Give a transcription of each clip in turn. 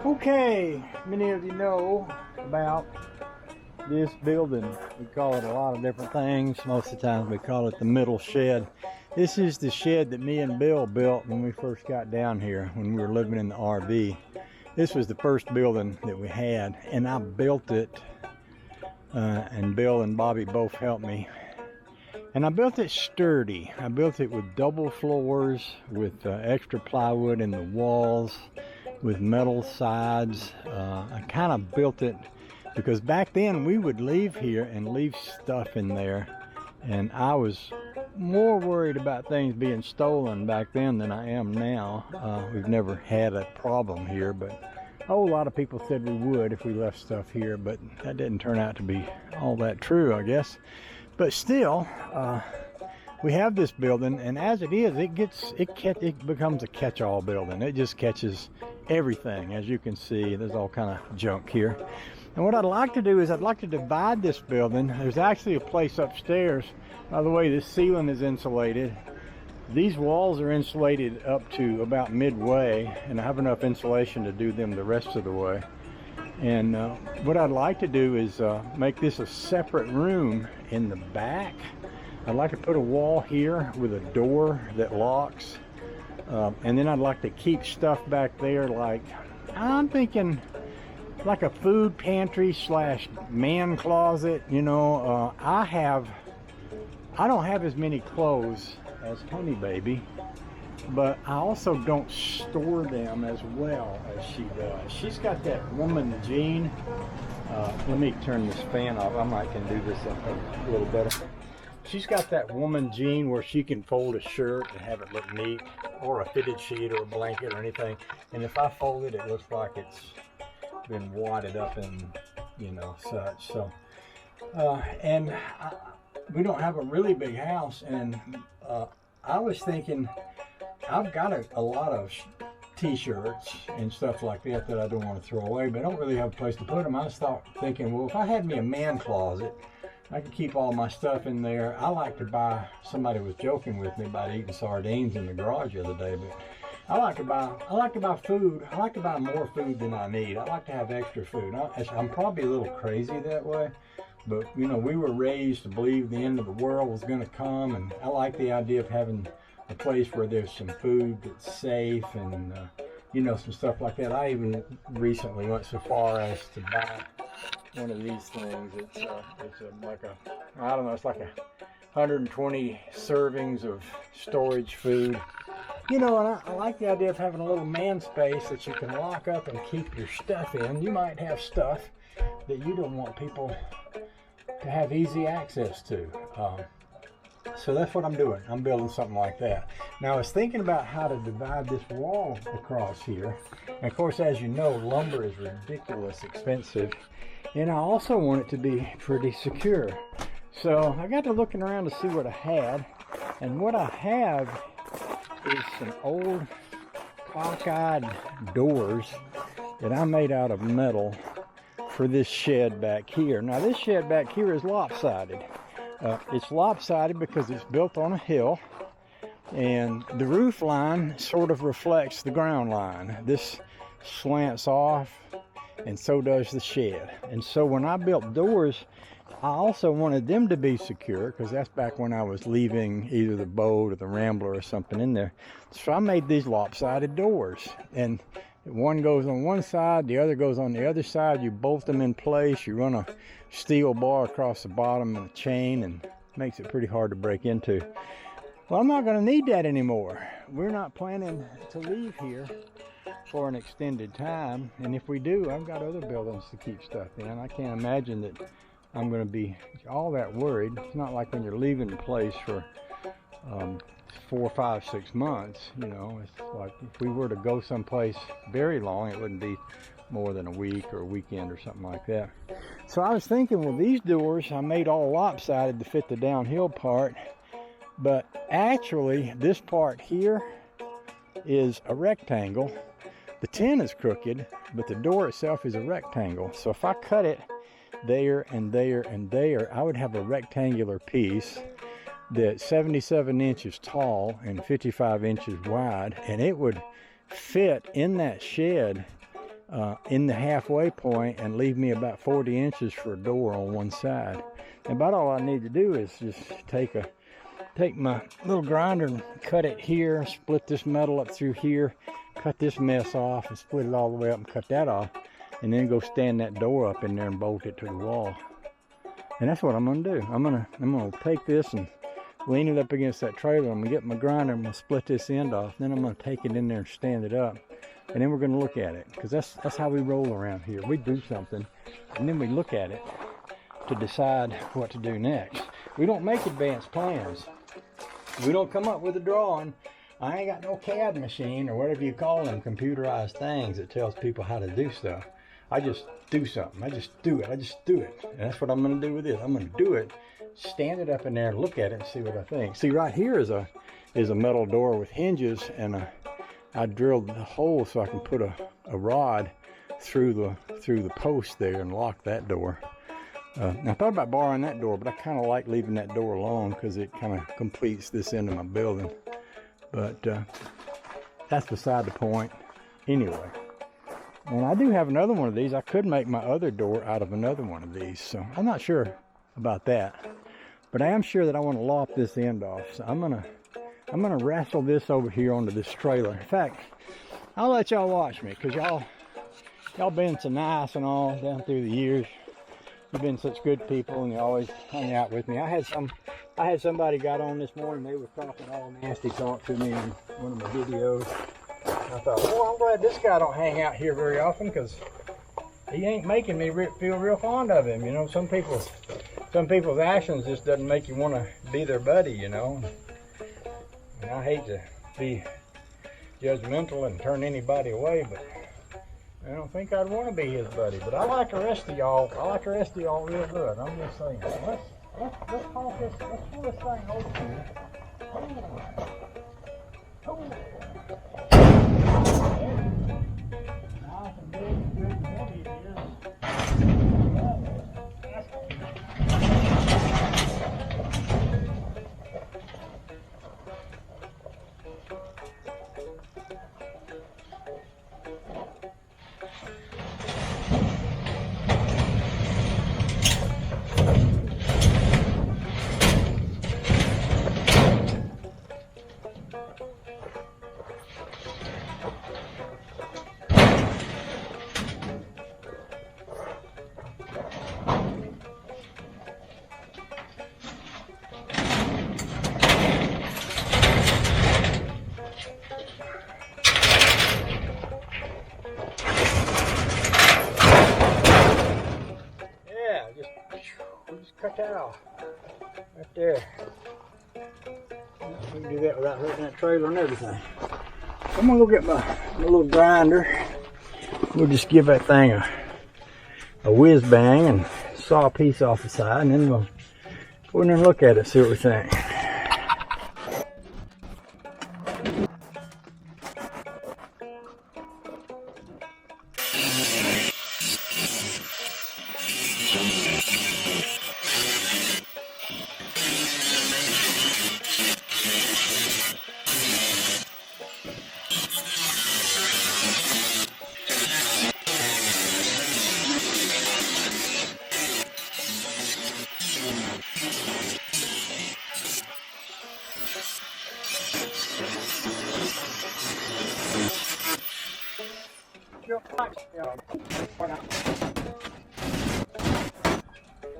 Okay, many of you know about this building. We call it a lot of different things. Most of the time we call it the middle shed. This is the shed that me and Bill built when we first got down here, when we were living in the RV. This was the first building that we had, and I built it, and Bill and Bobby both helped me. And I built it sturdy. I built it with double floors, with extra plywood in the walls, with metal sides. I kind of built it because back then we would leave here and leave stuff in there, and I was more worried about things being stolen back then than I am now. We've never had a problem here, but a whole lot of people said we would if we left stuff here, but that didn't turn out to be all that true, I guess. But still, we have this building, and as it is, it becomes a catch-all building. It just catches everything. As you can see, there's all kind of junk here. And what I'd like to do is I'd like to divide this building. There's actually a place upstairs. By the way, this ceiling is insulated. These walls are insulated up to about midway, and I have enough insulation to do them the rest of the way. And what I'd like to do is make this a separate room in the back. I'd like to put a wall here with a door that locks. And then I'd like to keep stuff back there, like, I'm thinking like a food pantry slash man closet. You know, I don't have as many clothes as Honey Baby, but I also don't store them as well as she does. She's got that woman jean. Let me turn this fan off. I might can do this a little better. She's got that woman jean where she can fold a shirt and have it look neat, or a fitted sheet or a blanket or anything. And if I fold it, it looks like it's been wadded up and, you know, such. So, we don't have a really big house, and I was thinking, I've got a lot of t-shirts and stuff like that I don't want to throw away, but I don't really have a place to put them. I was thinking, well, if I had me a man closet, I could keep all my stuff in there. I like to buy, somebody was joking with me about eating sardines in the garage the other day, but I like to buy food. I like to buy more food than I need. I like to have extra food. I'm probably a little crazy that way, but you know, we were raised to believe the end of the world was going to come, and I like the idea of having a place where there's some food that's safe and you know, some stuff like that. I even recently went so far as to buy one of these things. It's like a, I don't know, it's like 120 servings of storage food. You know, and I like the idea of having a little man space that you can lock up and keep your stuff in. You might have stuff that you don't want people to have easy access to. So that's what I'm doing. I'm building something like that. Now I was thinking about how to divide this wall across here. And of course, as you know, lumber is ridiculous expensive. And I also want it to be pretty secure. So I got to looking around to see what I had. And what I have is some old cockeyed doors that I made out of metal for this shed back here. Now this shed back here is lopsided. It's lopsided because it's built on a hill, and the roof line sort of reflects the ground line. This slants off, and so does the shed. And so when I built doors, I also wanted them to be secure, because that's back when I was leaving either the boat or the Rambler or something in there. So I made these lopsided doors, and one goes on one side, the other goes on the other side. You bolt them in place. You run a steel bar across the bottom and a chain, and makes it pretty hard to break into. Well, I'm not going to need that anymore. We're not planning to leave here for an extended time, and if we do, I've got other buildings to keep stuff in. I can't imagine that I'm going to be all that worried. It's not like when you're leaving a place for 4, 5, 6 months, you know. It's like if we were to go someplace very long, it wouldn't be more than a week or a weekend or something like that. So I was thinking, well, these doors I made all lopsided to fit the downhill part, but actually this part here is a rectangle. The tin is crooked, but the door itself is a rectangle. So if I cut it there and there and there, I would have a rectangular piece that's 77 inches tall and 55 inches wide, and it would fit in that shed in the halfway point and leave me about 40 inches for a door on one side. And about all I need to do is just take my little grinder and cut it here, split this metal up through here, cut this mess off and split it all the way up and cut that off, and then go stand that door up in there and bolt it to the wall. And that's what I'm gonna do. I'm gonna take this and lean it up against that trailer. I'm gonna get my grinder, I'm gonna split this end off, then I'm gonna take it in there and stand it up. And then we're gonna look at it, because that's how we roll around here. We do something, and then we look at it to decide what to do next. We don't make advanced plans. We don't come up with a drawing. I ain't got no CAD machine or whatever you call them, computerized things that tells people how to do stuff. I just do something. I just do it. And that's what I'm going to do with this. I'm going to do it, stand it up in there and look at it and see what I think. See, right here is a metal door with hinges, and I drilled the hole so I can put a rod through the post there and lock that door. Now, I thought about borrowing that door, but I kind of like leaving that door alone because it kind of completes this end of my building. But that's beside the point anyway. And I do have another one of these. I could make my other door out of another one of these, so I'm not sure about that. But I am sure that I want to lop this end off. So I'm gonna wrestle this over here onto this trailer. In fact, I'll let y'all watch me, because y'all been so nice and all down through the years. You've been such good people, and you always hung out with me. I had somebody got on this morning. They were talking all nasty talk to me in one of my videos. I thought, well, I'm glad this guy don't hang out here very often, because he ain't making me feel real fond of him. You know, some people's actions just doesn't make you want to be their buddy. You know, and I hate to be judgmental and turn anybody away, but I don't think I'd want to be his buddy. But I like the rest of y'all. I like the rest of y'all real good. I'm just saying. Let's pull this thing over here. Oh. Nice and big, good and heavy it is. Cut that off right there. We can do that without hurting that trailer and everything. I'm gonna go get my little grinder. We'll just give that thing a whiz bang and saw a piece off the side, and then we'll go in there and look at it, see what we think.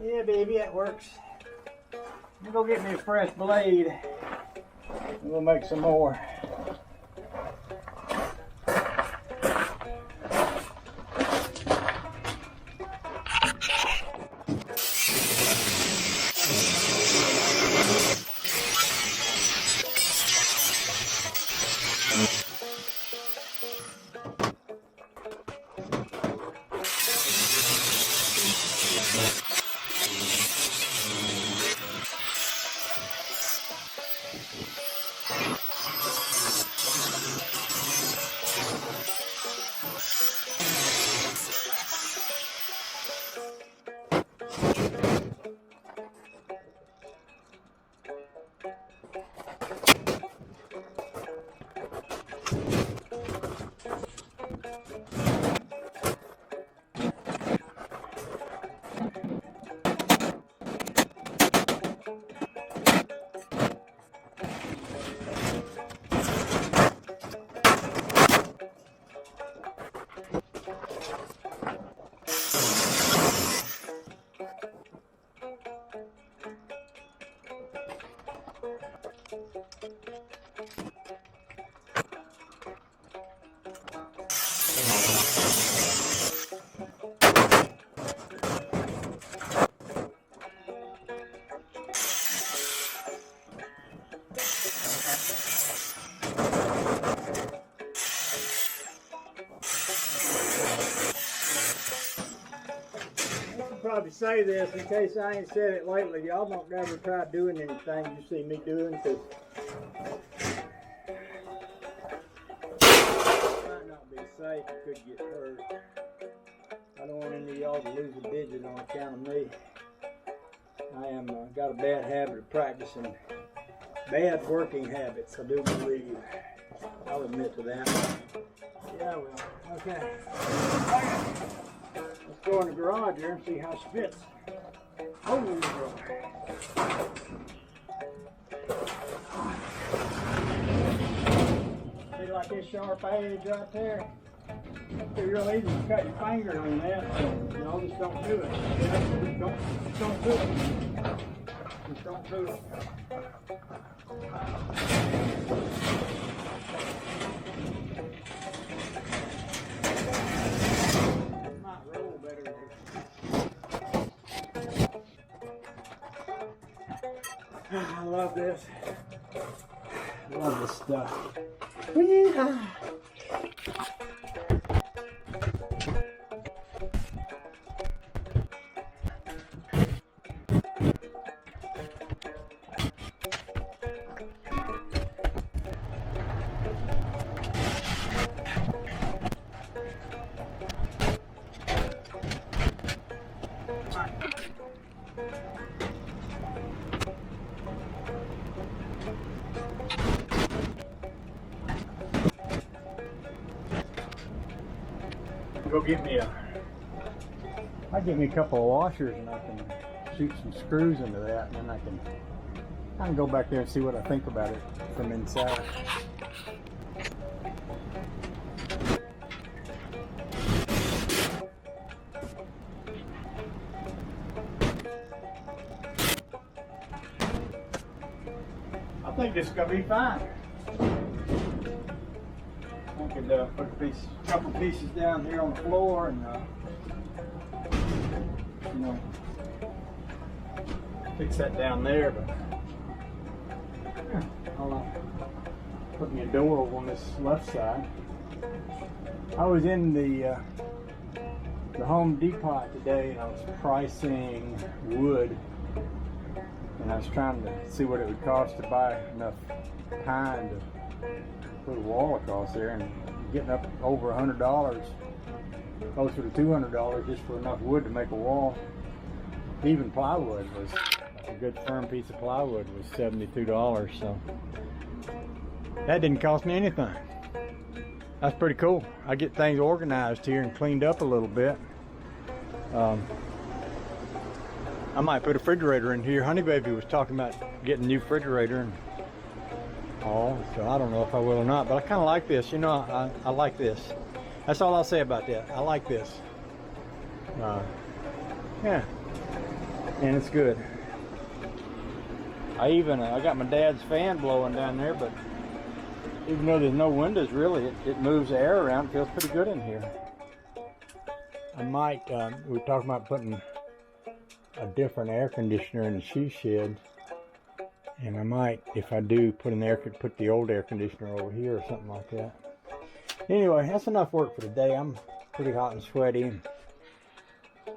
Yeah, baby, that works. I'm gonna go get me a fresh blade and we'll make some more. probably say this in case I ain't said it lately. Y'all don't ever try doing anything you see me doing, because it might not be safe. You could get hurt. I don't want any of y'all to lose a digit on account of me. I am got a bad habit of practicing bad working habits, I do believe. I'll admit to that. Yeah, well, okay. Let's go in the garage here and see how she fits. Oh, see, like this sharp edge right there? It'd be real easy to cut your finger on that. So, you know, just don't do it. Just don't do it. Just don't do it. I love this. I love this stuff. Yeehaw. Go get me I'll get me a couple of washers and I can shoot some screws into that, and then I can go back there and see what I think about it from inside. I think this is gonna be fine. I could put a couple pieces down here on the floor and you know, fix that down there, but I'll put me a door over on this left side. I was in the Home Depot today and I was pricing wood, and I was trying to see what it would cost to buy enough pine to put a wall across there, and getting up over $100, closer to $200 just for enough wood to make a wall. Even plywood was, like a good firm piece of plywood was $72, so that didn't cost me anything. That's pretty cool. I get things organized here and cleaned up a little bit. I might put a refrigerator in here. Honey Baby was talking about getting a new refrigerator and all, so I don't know if I will or not, but I kind of like this. You know, I like this. That's all I'll say about that. I like this. Yeah, and it's good. I got my dad's fan blowing down there, but even though there's no windows really, it moves the air around. It feels pretty good in here. I might, we were talking about putting a different air conditioner in the shoe shed. And I might, if I do, put the old air conditioner over here or something like that. Anyway, that's enough work for today. I'm pretty hot and sweaty, and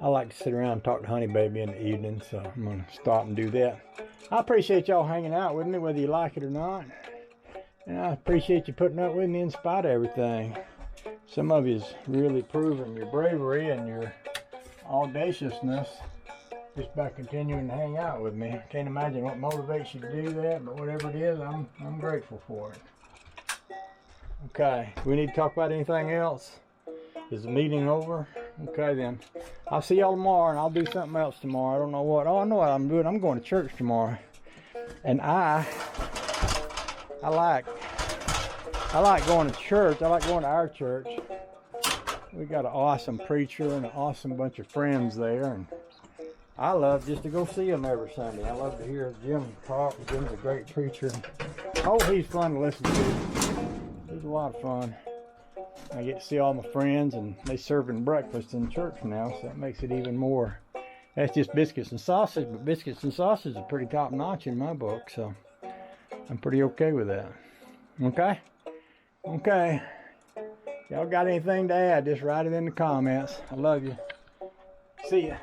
I like to sit around and talk to Honey Baby in the evening, so I'm going to stop and do that. I appreciate y'all hanging out with me, whether you like it or not. And I appreciate you putting up with me in spite of everything. Some of you's really proving your bravery and your audaciousness just by continuing to hang out with me. I can't imagine what motivates you to do that, but whatever it is, I'm grateful for it. Okay, we need to talk about anything else? Is the meeting over? Okay then. I'll see y'all tomorrow, and I'll do something else tomorrow. I don't know what. Oh, I know what I'm doing. I'm going to church tomorrow. And I like going to church. I like going to our church. We got an awesome preacher and an awesome bunch of friends there, and I love just to go see him every Sunday. I love to hear Jim talk. Jim's a great preacher. Oh, he's fun to listen to. He's a lot of fun. I get to see all my friends, and they serving breakfast in church now, so that makes it even more. That's just biscuits and sausage, but biscuits and sausage are pretty top notch in my book, so I'm pretty okay with that. Okay? Okay. Y'all got anything to add, just write it in the comments. I love you. See ya.